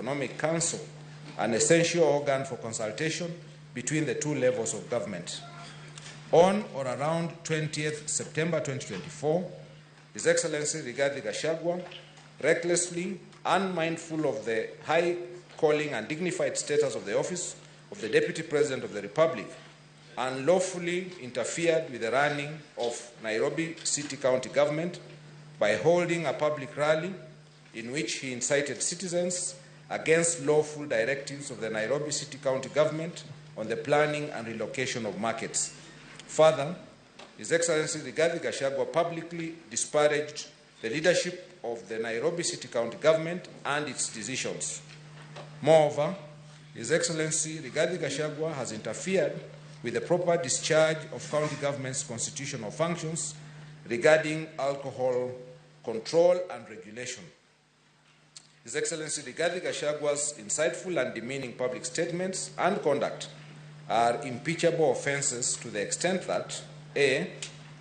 Economic Council, an essential organ for consultation between the two levels of government. On or around 20th September 2024, His Excellency Rigathi Gachagua, recklessly, unmindful of the high calling and dignified status of the office of the Deputy President of the Republic, unlawfully interfered with the running of Nairobi City County Government by holding a public rally in which he incited citizens against lawful directives of the Nairobi City County Government on the planning and relocation of markets. Further, His Excellency Rigathi Gachagua publicly disparaged the leadership of the Nairobi City County Government and its decisions. Moreover, His Excellency Rigathi Gachagua has interfered with the proper discharge of county government's constitutional functions regarding alcohol control and regulation. His Excellency Rigathi Gachagua's insightful and demeaning public statements and conduct are impeachable offenses to the extent that A,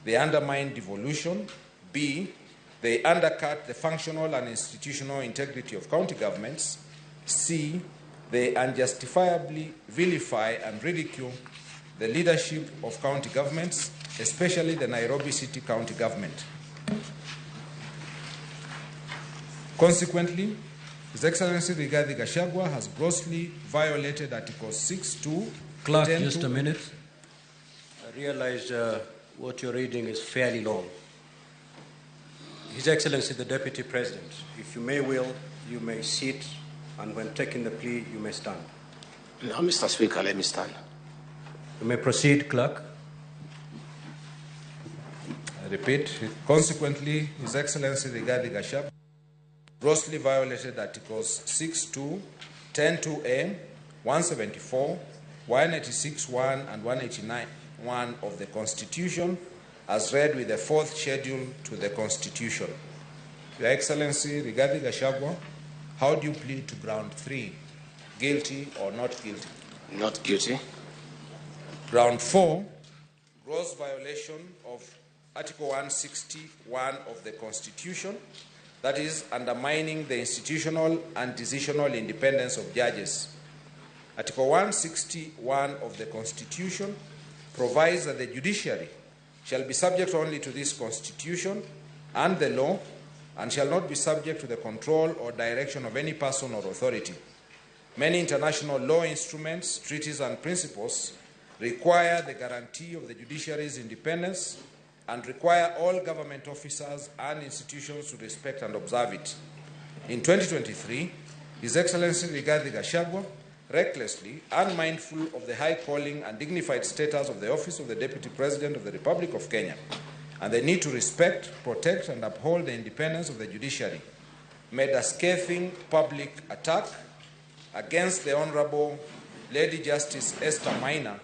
they undermine devolution, B, they undercut the functional and institutional integrity of county governments, C, they unjustifiably vilify and ridicule the leadership of county governments, especially the Nairobi City County Government. Consequently, His Excellency Rigathi Gachagua has grossly violated Articles 6.2. Clerk, just a minute. I realize what you're reading is fairly long. His Excellency the Deputy President, if you may will, you may sit, and when taking the plea, you may stand. No, Mr. Speaker, let me stand. You may proceed, Clerk. I repeat, consequently, His Excellency Rigathi Gachagua grossly violated Articles 6.2, 10.2a, 174, 186.1 and 189.1 of the Constitution, as read with the fourth schedule to the Constitution. Your Excellency Rigathi Gachagua, how do you plead to ground 3, guilty or not guilty? Not guilty. Ground 4, gross violation of Article 161 of the Constitution, that is, undermining the institutional and decisional independence of judges. Article 161 of the Constitution provides that the judiciary shall be subject only to this Constitution and the law, and shall not be subject to the control or direction of any person or authority. Many international law instruments, treaties, and principles require the guarantee of the judiciary's independence and require all government officers and institutions to respect and observe it. In 2023, His Excellency Rigathi Gachagua, recklessly, unmindful of the high calling and dignified status of the office of the Deputy President of the Republic of Kenya and the need to respect, protect, and uphold the independence of the judiciary, made a scathing public attack against the Honorable Lady Justice Esther Maina,